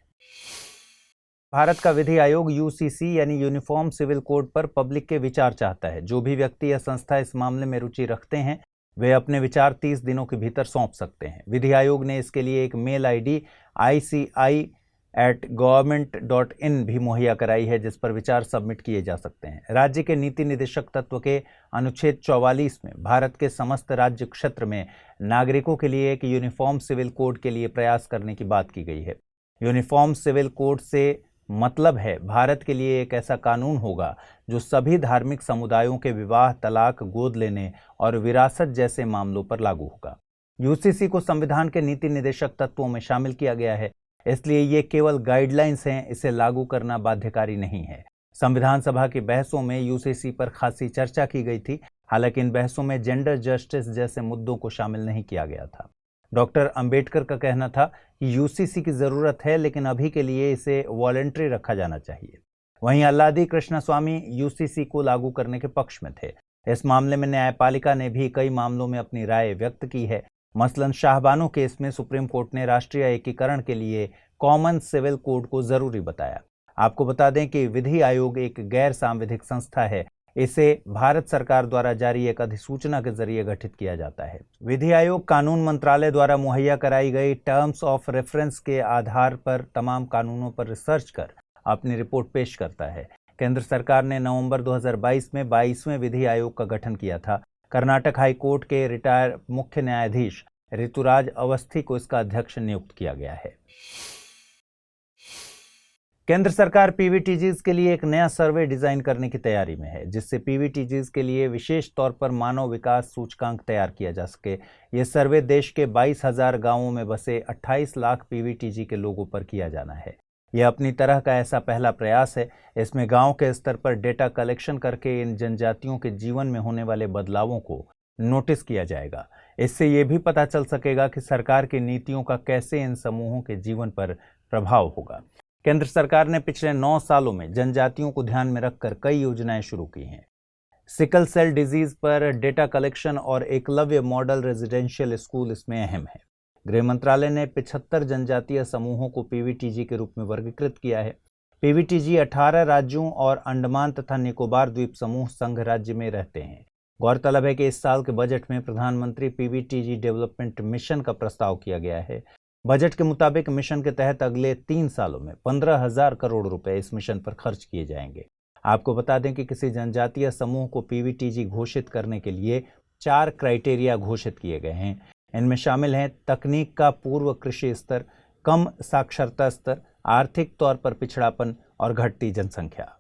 भारत का विधि आयोग यूसीसी यानी यूनिफॉर्म सिविल कोड पर पब्लिक के विचार चाहता है। जो भी व्यक्ति या संस्था इस मामले में रुचि रखते हैं वे अपने विचार 30 दिनों के भीतर सौंप सकते हैं। विधि आयोग ने इसके लिए एक मेल आईडी ici@government.in भी मुहैया कराई है, जिस पर विचार सबमिट किए जा सकते हैं। राज्य के नीति निदेशक तत्व के अनुच्छेद 44 में भारत के समस्त राज्य क्षेत्र में नागरिकों के लिए एक यूनिफॉर्म सिविल कोड के लिए प्रयास करने की बात की गई है। यूनिफॉर्म सिविल कोड से मतलब है भारत के लिए एक ऐसा कानून होगा जो सभी धार्मिक समुदायों के विवाह, तलाक, गोद लेने और विरासत जैसे मामलों पर लागू होगा। यूसीसी को संविधान के नीति निदेशक तत्वों में शामिल किया गया है, इसलिए ये केवल गाइडलाइंस हैं, इसे लागू करना बाध्यकारी नहीं है। संविधान सभा की बहसों में यूसीसी पर खासी चर्चा की गई थी, हालांकि इन बहसों में जेंडर जस्टिस जैसे मुद्दों को शामिल नहीं किया गया था। डॉक्टर अंबेडकर का कहना था कि यूसीसी की जरूरत है, लेकिन अभी के लिए इसे वॉलंटरी रखा जाना चाहिए। वहीं अल्लादी कृष्णस्वामी यूसीसी को लागू करने के पक्ष में थे। इस मामले में न्यायपालिका ने भी कई मामलों में अपनी राय व्यक्त की है। मसलन शाहबानो केस में सुप्रीम कोर्ट ने राष्ट्रीय एकीकरण के लिए कॉमन सिविल कोड को जरूरी बताया। आपको बता दें कि विधि आयोग एक गैर सांविधिक संस्था है। इसे भारत सरकार द्वारा जारी एक अधिसूचना के जरिए गठित किया जाता है। विधि आयोग कानून मंत्रालय द्वारा मुहैया कराई गई टर्म्स ऑफ रेफरेंस के आधार पर तमाम कानूनों पर रिसर्च कर अपनी रिपोर्ट पेश करता है। केंद्र सरकार ने नवंबर 2022 में 22वें विधि आयोग का गठन किया था। कर्नाटक हाई कोर्ट के रिटायर मुख्य न्यायाधीश ऋतुराज अवस्थी को इसका अध्यक्ष नियुक्त किया गया है। केंद्र सरकार पीवीटीजीज के लिए एक नया सर्वे डिजाइन करने की तैयारी में है, जिससे पीवीटीजीज के लिए विशेष तौर पर मानव विकास सूचकांक तैयार किया जा सके। यह सर्वे देश के 22,000 गांवों में बसे 28 लाख पीवीटीजी के लोगों पर किया जाना है। यह अपनी तरह का ऐसा पहला प्रयास है। इसमें गांव के स्तर पर डेटा कलेक्शन करके इन जनजातियों के जीवन में होने वाले बदलावों को नोटिस किया जाएगा। इससे ये भी पता चल सकेगा कि सरकार की नीतियों का कैसे इन समूहों के जीवन पर प्रभाव होगा। केंद्र सरकार ने पिछले 9 सालों में जनजातियों को ध्यान में रखकर कई योजनाएं शुरू की हैं। सिकल सेल डिजीज पर डेटा कलेक्शन और एकलव्य मॉडल रेजिडेंशियल स्कूल इसमें अहम है। गृह मंत्रालय ने 75 जनजातीय समूहों को पीवीटीजी के रूप में वर्गीकृत किया है। पीवीटीजी 18 राज्यों और अंडमान तथा निकोबार द्वीप समूह संघ राज्य में रहते हैं। गौरतलब है कि इस साल के बजट में प्रधानमंत्री पीवीटीजी डेवलपमेंट मिशन का प्रस्ताव किया गया है। बजट के मुताबिक मिशन के तहत अगले 3 सालों में 15,000 करोड़ रुपए इस मिशन पर खर्च किए जाएंगे। आपको बता दें कि किसी जनजातीय समूह को पीवीटीजी घोषित करने के लिए 4 क्राइटेरिया घोषित किए गए हैं। इनमें शामिल हैं तकनीक का पूर्व कृषि स्तर, कम साक्षरता स्तर, आर्थिक तौर पर पिछड़ापन और घटती जनसंख्या।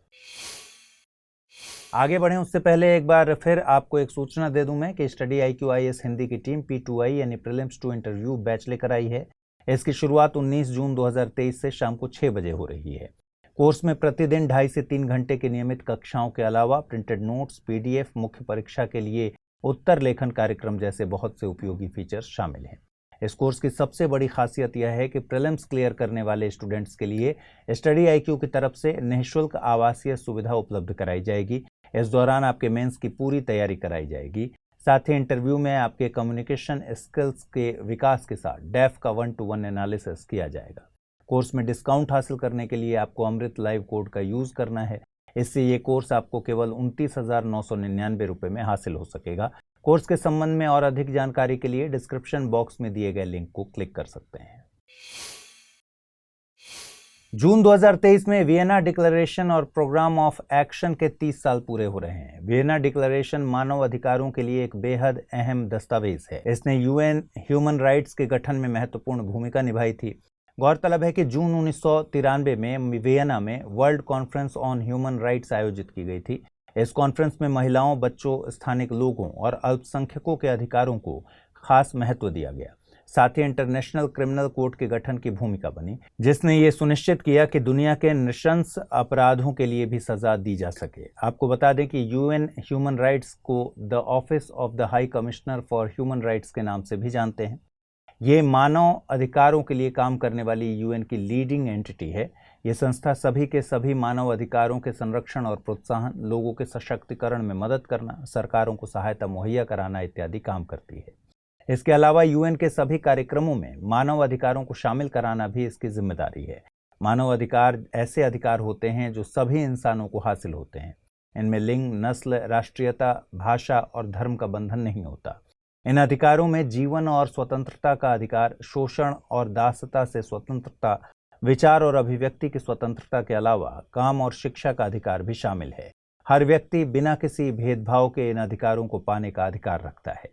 आगे बढ़ें उससे पहले एक बार फिर आपको एक सूचना दे दूं मैं कि स्टडी IQIS हिंदी की टीम P2I यानी प्रीलिम्स टू इंटरव्यू बैच लेकर आई है। इसकी शुरुआत 19 जून 2023 से शाम को 6 बजे हो रही है। कोर्स में प्रतिदिन 2.5 से 3 घंटे की नियमित कक्षाओं के अलावा प्रिंटेड नोट्स, PDF, मुख्य परीक्षा के लिए उत्तर लेखन कार्यक्रम जैसे बहुत से उपयोगी फीचर्स शामिल हैं। इस कोर्स की सबसे बड़ी खासियत यह है कि प्रीलिम्स क्लियर करने वाले स्टूडेंट्स के लिए स्टडी IQ की तरफ से निःशुल्क आवासीय सुविधा उपलब्ध कराई जाएगी। इस दौरान आपके मेंस की पूरी तैयारी कराई जाएगी। साथ ही इंटरव्यू में आपके कम्युनिकेशन स्किल्स के विकास के साथ डेफ का 1-to-1 एनालिसिस किया जाएगा। कोर्स में डिस्काउंट हासिल करने के लिए आपको अमृत लाइव कोड का यूज़ करना है। इससे ये कोर्स आपको केवल 29,999 रुपये में हासिल हो सकेगा। कोर्स के संबंध में और अधिक जानकारी के लिए डिस्क्रिप्शन बॉक्स में दिए गए लिंक को क्लिक कर सकते हैं। जून 2023 में वियना डिक्लेरेशन और प्रोग्राम ऑफ एक्शन के 30 साल पूरे हो रहे हैं। वियना डिक्लेरेशन मानव अधिकारों के लिए एक बेहद अहम दस्तावेज है। इसने UN ह्यूमन राइट्स के गठन में महत्वपूर्ण भूमिका निभाई थी। गौरतलब है कि जून 1993 में वियना में world conference on human rights आयोजित की गई थी। इस कॉन्फ्रेंस में महिलाओं, बच्चों, स्थानिक लोगों और अल्पसंख्यकों के अधिकारों को खास महत्व दिया गया। साथ ही इंटरनेशनल क्रिमिनल कोर्ट के गठन की भूमिका बनी, जिसने ये सुनिश्चित किया कि दुनिया के नृशंस अपराधों के लिए भी सजा दी जा सके। आपको बता दें कि UN ह्यूमन राइट्स को the office of the high commissioner for human rights के नाम से भी जानते हैं। ये मानव अधिकारों के लिए काम करने वाली UN की लीडिंग एंटिटी है। ये संस्था सभी के सभी मानव अधिकारों के संरक्षण और प्रोत्साहन, लोगों के सशक्तिकरण में मदद करना, सरकारों को सहायता मुहैया कराना इत्यादि काम करती है। इसके अलावा UN के सभी कार्यक्रमों में मानव अधिकारों को शामिल कराना भी इसकी जिम्मेदारी है। मानव अधिकार ऐसे अधिकार होते हैं जो सभी इंसानों को हासिल होते हैं। इनमें लिंग, नस्ल, राष्ट्रीयता, भाषा और धर्म का बंधन नहीं होता। इन अधिकारों में जीवन और स्वतंत्रता का अधिकार, शोषण और दासता से स्वतंत्रता, विचार और अभिव्यक्ति की स्वतंत्रता के अलावा काम और शिक्षा का अधिकार भी शामिल है। हर व्यक्ति बिना किसी भेदभाव के इन अधिकारों को पाने का अधिकार रखता है।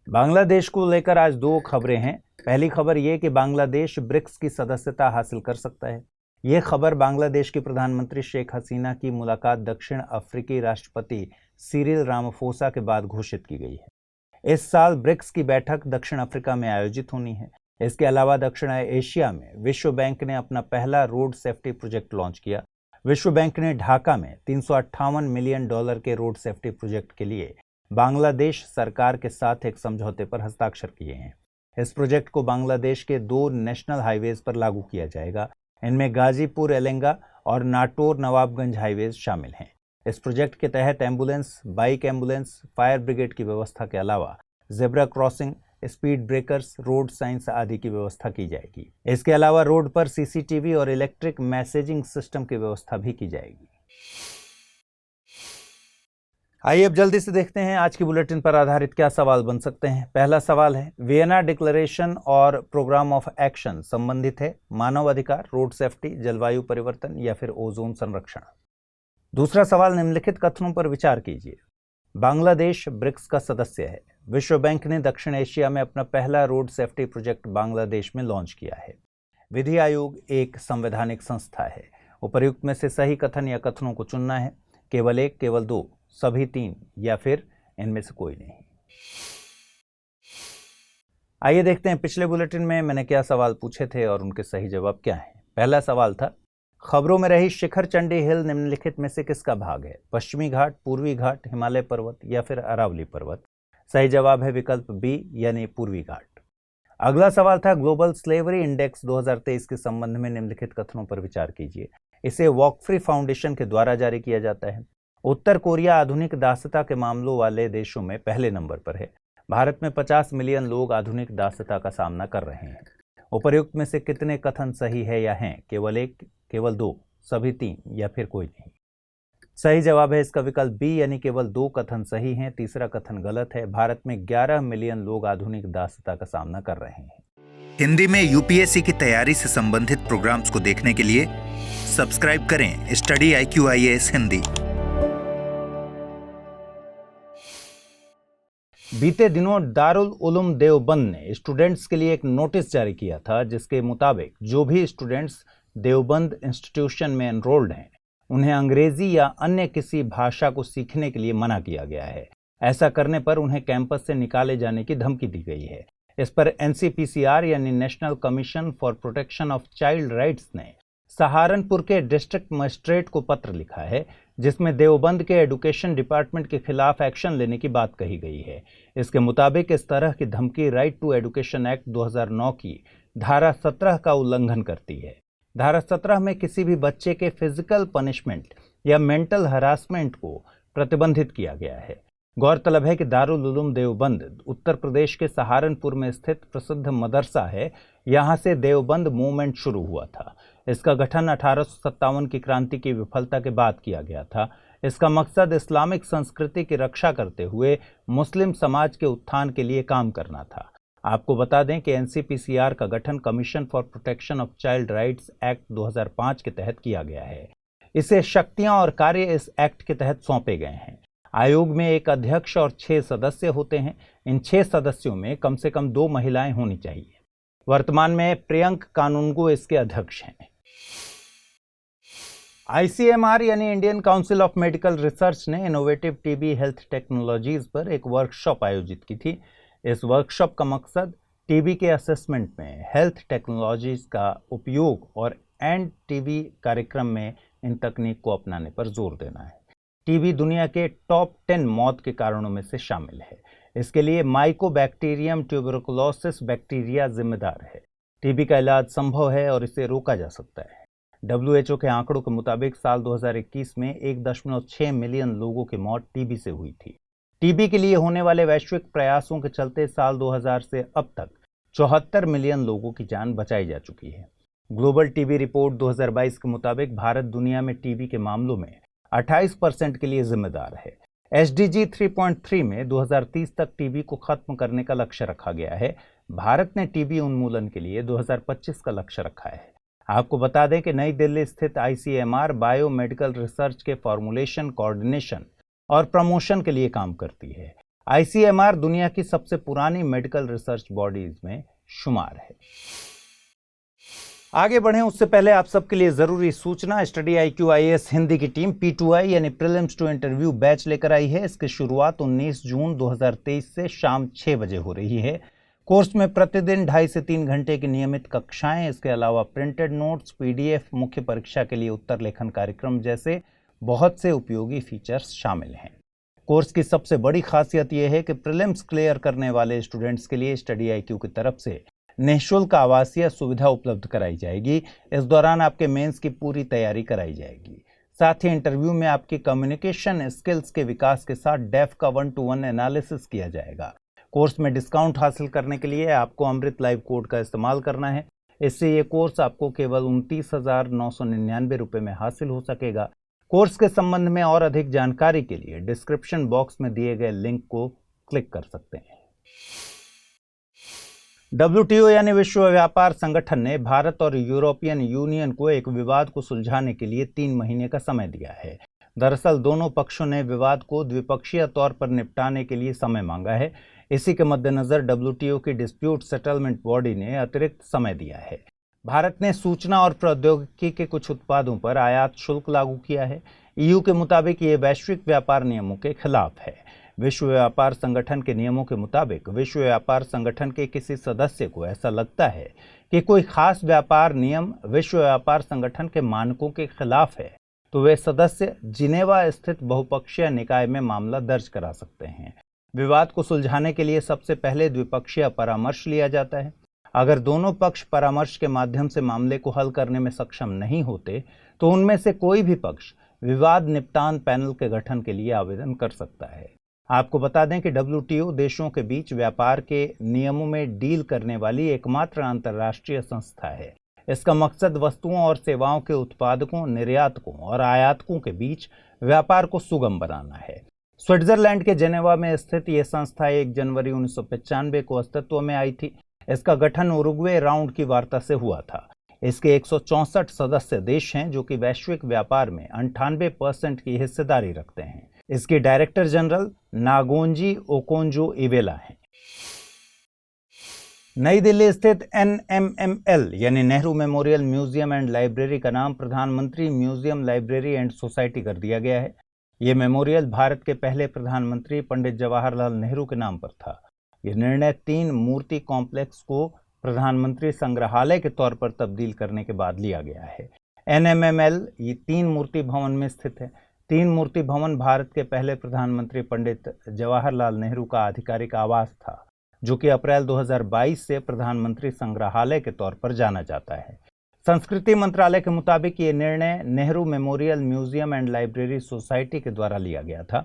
बांग्लादेश को लेकर आज 2 खबरें हैं। पहली खबर ये कि बांग्लादेश ब्रिक्स की सदस्यता हासिल कर सकता है। ये खबर बांग्लादेश की प्रधानमंत्री शेख हसीना की मुलाकात दक्षिण अफ्रीकी राष्ट्रपति सिरिल रामाफोसा के बाद घोषित की गई है। इस साल ब्रिक्स की बैठक दक्षिण अफ्रीका में आयोजित होनी है। इसके अलावा दक्षिण एशिया में विश्व बैंक ने अपना पहला रोड सेफ्टी प्रोजेक्ट लॉन्च किया। विश्व बैंक ने ढाका में $358 मिलियन के रोड सेफ्टी प्रोजेक्ट के लिए बांग्लादेश सरकार के साथ एक समझौते पर हस्ताक्षर किए हैं। इस प्रोजेक्ट को बांग्लादेश के 2 नेशनल हाईवेज पर लागू किया जाएगा। इनमें गाजीपुर एलेंगा और नाटोर नवाबगंज हाईवेज शामिल हैं। इस प्रोजेक्ट के तहत ambulance, bike ambulance, fire brigade की व्यवस्था के अलावा zebra crossing, speed breakers, road science आदि की व्यवस्था की जाएगी। इसके अलावा रोड पर CCTV और इलेक्ट्रिक मैसेजिंग सिस्टम की व्यवस्था भी की जाएगी। आइए अब जल्दी से देखते हैं आज की बुलेटिन पर आधारित क्या सवाल बन सकते हैं। पहला सवाल है, वियना डिक्लेरेशन और प्रोग्राम ऑफ एक्शन संबंधित है मानव अधिकार, रोड सेफ्टी, जलवायु परिवर्तन या फिर ओजोन संरक्षण। दूसरा सवाल, निम्नलिखित कथनों पर विचार कीजिए। बांग्लादेश ब्रिक्स का सदस्य है। विश्व बैंक ने दक्षिण एशिया में अपना पहला रोड सेफ्टी प्रोजेक्ट बांग्लादेश में लॉन्च किया है। विधि आयोग एक संवैधानिक संस्था है। उपर्युक्त में से सही कथन या कथनों को चुनना है। केवल 1, केवल 2, सभी 3 या फिर इनमें से कोई नहीं। आइए देखते हैं पिछले बुलेटिन में मैंने क्या सवाल पूछे थे और उनके सही जवाब क्या हैं। पहला सवाल था, खबरों में रही शिखर चंडी हिल निम्नलिखित में से किसका भाग है? पश्चिमी घाट, पूर्वी घाट, हिमालय पर्वत या फिर अरावली पर्वत। सही जवाब है विकल्प बी यानी पूर्वी घाट। अगला सवाल था, ग्लोबल स्लेवरी इंडेक्स 2023 के संबंध में निम्नलिखित कथनों पर विचार कीजिए। इसे वॉकफ्री फाउंडेशन के द्वारा जारी किया जाता है। उत्तर कोरिया आधुनिक दासता के मामलों वाले देशों में पहले नंबर पर है। भारत में 50 मिलियन लोग आधुनिक दासता का सामना कर रहे हैं। उपर्युक्त में से कितने कथन सही है या हैं? केवल 1, केवल 2, सभी 3 या फिर कोई नहीं। सही जवाब है इसका विकल्प बी यानी केवल 2 कथन सही हैं। तीसरा कथन गलत है। भारत में 11 मिलियन लोग आधुनिक दासता का सामना कर रहे हैं। हिंदी में UPSC की तैयारी से संबंधित प्रोग्राम्स को देखने के लिए सब्सक्राइब करें स्टडी IQIS हिंदी। बीते दिनों दारुल उलूम देवबंद ने स्टूडेंट्स के लिए एक नोटिस जारी किया था, जिसके मुताबिक जो भी स्टूडेंट्स देवबंद इंस्टीट्यूशन में एनरोल्ड हैं उन्हें अंग्रेजी या अन्य किसी भाषा को सीखने के लिए मना किया गया है। ऐसा करने पर उन्हें कैंपस से निकाले जाने की धमकी दी गई है। इस पर NCPCR यानी national commission for protection of child rights ने सहारनपुर के डिस्ट्रिक्ट मजिस्ट्रेट को पत्र लिखा है, जिसमें देवबंद के एजुकेशन डिपार्टमेंट के खिलाफ एक्शन लेने की बात कही गई है। इसके मुताबिक इस तरह की धमकी राइट टू एजुकेशन एक्ट 2009 की धारा 17 का उल्लंघन करती है। धारा 17 में किसी भी बच्चे के फिजिकल पनिशमेंट या मेंटल हरासमेंट को प्रतिबंधित किया गया है। गौरतलब है कि दारुल उलूम देवबंद उत्तर प्रदेश के सहारनपुर में स्थित प्रसिद्ध मदरसा है। यहाँ से देवबंद मूवमेंट शुरू हुआ था। इसका गठन 1857 की क्रांति की विफलता के बाद किया गया था। इसका मकसद इस्लामिक संस्कृति की रक्षा करते हुए मुस्लिम समाज के उत्थान के लिए काम करना था। आपको बता दें कि NCPCR का गठन commission for protection of child rights act 2005 के तहत किया गया है। इसे शक्तियां और कार्य इस एक्ट के तहत सौंपे गए हैं। आयोग में एक अध्यक्ष और 6 सदस्य होते हैं। इन 6 सदस्यों में कम से कम 2 महिलाएं होनी चाहिए। वर्तमान में प्रियंक कानूनगो इसके अध्यक्ष हैं। ICMR यानी Indian council of medical research ने इनोवेटिव टीबी हेल्थ टेक्नोलॉजीज पर एक वर्कशॉप आयोजित की थी। इस वर्कशॉप का मकसद टीबी के असेसमेंट में हेल्थ टेक्नोलॉजीज का उपयोग और एंड टीबी कार्यक्रम में इन तकनीक को अपनाने पर जोर देना है। टीबी दुनिया के टॉप 10 मौत के कारणों में से शामिल है। इसके लिए माइकोबैक्टीरियम ट्यूबरकुलोसिस बैक्टीरिया जिम्मेदार है। टीबी का इलाज संभव है और इसे रोका जा सकता है। WHO के आंकड़ों के मुताबिक साल 2021 में 1.6 मिलियन लोगों की मौत टीबी से हुई थी। टीबी के लिए होने वाले वैश्विक प्रयासों के चलते साल 2000 से अब तक 74 मिलियन लोगों की जान बचाई जा चुकी है। ग्लोबल टीबी रिपोर्ट 2022 के मुताबिक भारत दुनिया में टीबी के मामलों में 28% के लिए जिम्मेदार है। SDG 3.3 में 2030 तक टीबी को खत्म करने का लक्ष्य रखा गया है। भारत ने टीबी उन्मूलन के लिए 2025 का लक्ष्य रखा है। आपको बता दें कि नई दिल्ली स्थित ICMR बायोमेडिकल रिसर्च के फॉर्मुलेशन, कोऑर्डिनेशन और प्रमोशन के लिए काम करती है। ICMR दुनिया की सबसे पुरानी मेडिकल रिसर्च बॉडीज में शुमार है। आगे बढ़ें उससे पहले आप सबके लिए जरूरी सूचना। स्टडी IQ IAS हिंदी की टीम P2I यानी प्रीलिम्स टू इंटरव्यू बैच लेकर आई है। इसकी शुरुआत 19 जून 2023 से शाम 6 बजे हो रही है। कोर्स में प्रतिदिन 2.5 से 3 घंटे की नियमित कक्षाएं, इसके अलावा प्रिंटेड नोट्स, PDF, मुख्य परीक्षा के लिए उत्तर लेखन कार्यक्रम जैसे बहुत से उपयोगी फीचर्स शामिल हैं। कोर्स की सबसे बड़ी खासियत यह है कि प्रीलिम्स क्लियर करने वाले स्टूडेंट्स के लिए स्टडी IQ की तरफ से निःशुल्क आवासीय सुविधा उपलब्ध कराई जाएगी। इस दौरान आपके मेंस की पूरी तैयारी कराई जाएगी। साथ ही इंटरव्यू में आपकी कम्युनिकेशन स्किल्स के विकास के साथ डेफ का 1-to-1 एनालिसिस किया जाएगा। कोर्स में डिस्काउंट हासिल करने के लिए आपको अमृत लाइव कोड का इस्तेमाल करना है। इससे ये कोर्स आपको केवल 29,999 रुपये में हासिल हो सकेगा। कोर्स के संबंध में और अधिक जानकारी के लिए डिस्क्रिप्शन बॉक्स में दिए गए लिंक को क्लिक कर सकते हैं। WTO यानी विश्व व्यापार संगठन ने भारत और यूरोपियन यूनियन को एक विवाद को सुलझाने के लिए 3 महीने का समय दिया है। दरअसल दोनों पक्षों ने विवाद को द्विपक्षीय तौर पर निपटाने के लिए समय मांगा है। इसी के मद्देनजर WTO की डिस्प्यूट सेटलमेंट बॉडी ने अतिरिक्त समय दिया है। भारत ने सूचना और प्रौद्योगिकी के कुछ उत्पादों पर आयात शुल्क लागू किया है। EU के मुताबिक ये वैश्विक व्यापार नियमों के खिलाफ है। विश्व व्यापार संगठन के नियमों के मुताबिक विश्व व्यापार संगठन के किसी सदस्य को ऐसा लगता है कि कोई खास व्यापार नियम विश्व व्यापार संगठन के मानकों के खिलाफ है, तो वे सदस्य जिनेवा स्थित बहुपक्षीय निकाय में मामला दर्ज करा सकते हैं। विवाद को सुलझाने के लिए सबसे पहले द्विपक्षीय परामर्श लिया जाता है। अगर दोनों पक्ष परामर्श के माध्यम से मामले को हल करने में सक्षम नहीं होते, तो उनमें से कोई भी पक्ष विवाद निपटान पैनल के गठन के लिए आवेदन कर सकता है। आपको बता दें कि WTO देशों के बीच व्यापार के नियमों में डील करने वाली एकमात्र अंतर्राष्ट्रीय संस्था है। इसका मकसद वस्तुओं और सेवाओं के उत्पादकों, निर्यातकों और आयातकों के बीच व्यापार को सुगम बनाना है। स्विट्जरलैंड के जेनेवा में स्थित यह संस्था 1 जनवरी 1995 को अस्तित्व में आई थी। इसका गठन उरुग्वे राउंड की वार्ता से हुआ था। इसके 164 सदस्य देश हैं जो कि वैश्विक व्यापार में 98% की हिस्सेदारी रखते हैं। इसके डायरेक्टर जनरल नागोंजी ओकोंजो इवेला हैं। नई दिल्ली स्थित NMML यानी Nehru memorial museum and library का नाम प्रधानमंत्री म्यूजियम लाइब्रेरी एंड सोसाइटी कर दिया गया है। ये मेमोरियल भारत के पहले प्रधानमंत्री पंडित जवाहरलाल नेहरू के नाम पर था। यह निर्णय 3 मूर्ति कॉम्प्लेक्स को प्रधानमंत्री संग्रहालय के तौर पर तब्दील करने के बाद लिया गया है। NMML ये 3 मूर्ति भवन में स्थित है। 3 मूर्ति भवन भारत के पहले प्रधानमंत्री पंडित जवाहरलाल नेहरू का आधिकारिक आवास था, जो कि अप्रैल 2022 से प्रधानमंत्री संग्रहालय के तौर पर जाना जाता है। संस्कृति मंत्रालय के मुताबिक ये निर्णय Nehru memorial museum and library society के द्वारा लिया गया था।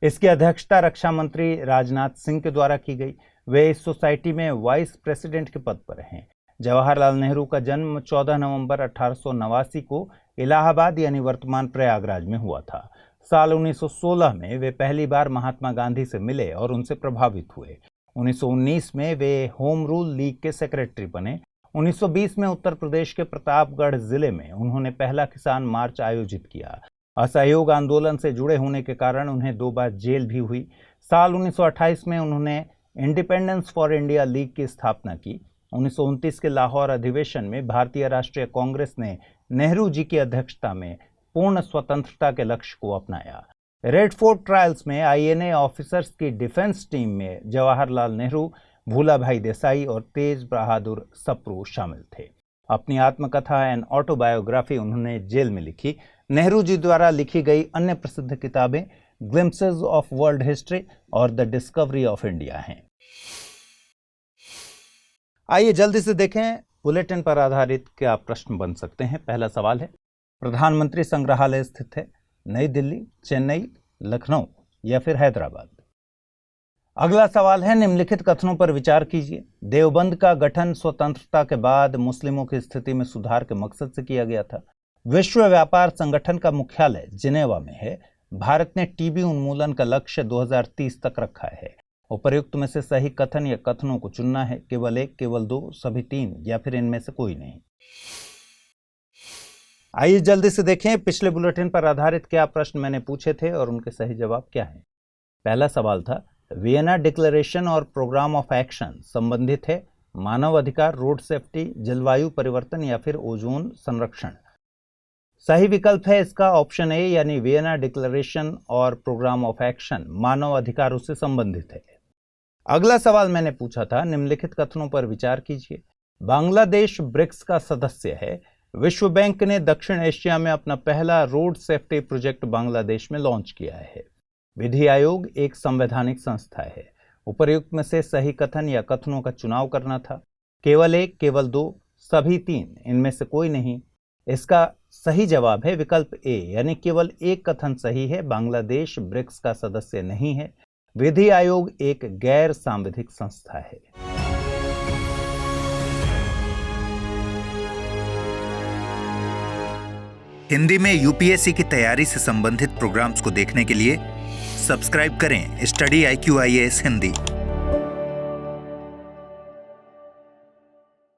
इसकी अध्यक्षता रक्षा मंत्री राजनाथ सिंह के द्वारा की गई। वे इस सोसाइटी में वाइस प्रेसिडेंट के पद पर हैं। जवाहरलाल नेहरू का जन्म 14 नवंबर 1889 को इलाहाबाद यानी वर्तमान प्रयागराज में हुआ था। साल 1916 में वे पहली बार महात्मा गांधी से मिले और उनसे प्रभावित हुए। 1919 में वे होम रूल लीग के सेक्रेटरी बने। 1920 में उत्तर प्रदेश के प्रतापगढ़ जिले में उन्होंने पहला किसान मार्च आयोजित किया। असहयोग आंदोलन से जुड़े होने के कारण उन्हें 2 बार जेल भी हुई। साल 1928 में उन्होंने इंडिपेंडेंस फॉर इंडिया लीग की स्थापना की। 1929 के लाहौर अधिवेशन में भारतीय राष्ट्रीय कांग्रेस ने नेहरू जी की अध्यक्षता में पूर्ण स्वतंत्रता के लक्ष्य को अपनाया। रेड फोर्ट ट्रायल्स में INA ऑफिसर्स की डिफेंस टीम में जवाहरलाल नेहरू, भूलाभाई देसाई और तेज बहादुर सप्रू शामिल थे। अपनी आत्मकथा एंड ऑटोबायोग्राफी उन्होंने जेल में लिखी। नेहरू जी द्वारा लिखी गई अन्य प्रसिद्ध किताबें ग्लिम्पसेस ऑफ वर्ल्ड हिस्ट्री और द डिस्कवरी ऑफ इंडिया हैं। आइए जल्दी से देखें बुलेटिन पर आधारित क्या प्रश्न बन सकते हैं। पहला सवाल है, प्रधानमंत्री संग्रहालय स्थित है नई दिल्ली, चेन्नई, लखनऊ या फिर हैदराबाद? अगला सवाल है, निम्नलिखित कथनों पर विचार कीजिए। देवबंद का गठन स्वतंत्रता के बाद मुस्लिमों की स्थिति में सुधार के मकसद से किया गया था। विश्व व्यापार संगठन का मुख्यालय जिनेवा में है। भारत ने टीबी उन्मूलन का लक्ष्य 2030 तक रखा है। उपर्युक्त में से सही कथन या कथनों को चुनना है, केवल 1, केवल 2, सभी 3 या फिर इनमें से कोई नहीं। आइए जल्दी से देखें पिछले बुलेटिन पर आधारित क्या प्रश्न मैंने पूछे थे और उनके सही जवाब क्या हैं। पहला सवाल था, वियना डिक्लेरेशन और प्रोग्राम ऑफ एक्शन संबंधित है मानव अधिकार, रोड सेफ्टी, जलवायु परिवर्तन या फिर ओजोन संरक्षण? सही विकल्प है इसका ऑप्शन ए, यानी वियना डिक्लेरेशन और प्रोग्राम ऑफ एक्शन मानव अधिकारों से संबंधित है। अगला सवाल मैंने पूछा था, निम्नलिखित कथनों पर विचार कीजिए। बांग्लादेश ब्रिक्स का सदस्य है। विश्व बैंक ने दक्षिण एशिया में अपना पहला रोड सेफ्टी प्रोजेक्ट बांग्लादेश में लॉन्च किया है। विधि आयोग एक संवैधानिक संस्था है। उपर्युक्त में से सही कथन या कथनों का चुनाव करना था। केवल 1, केवल 2, सभी 3, इनमें से कोई नहीं। इसका सही जवाब है विकल्प ए, यानी केवल एक कथन सही है। बांग्लादेश ब्रिक्स का सदस्य नहीं है। विधि आयोग एक गैर सांविधिक संस्था है। हिंदी में यूपीएससी की तैयारी से संबंधित प्रोग्राम्स को देखने के लिए सब्सक्राइब करें स्टडी IQ IAS हिंदी।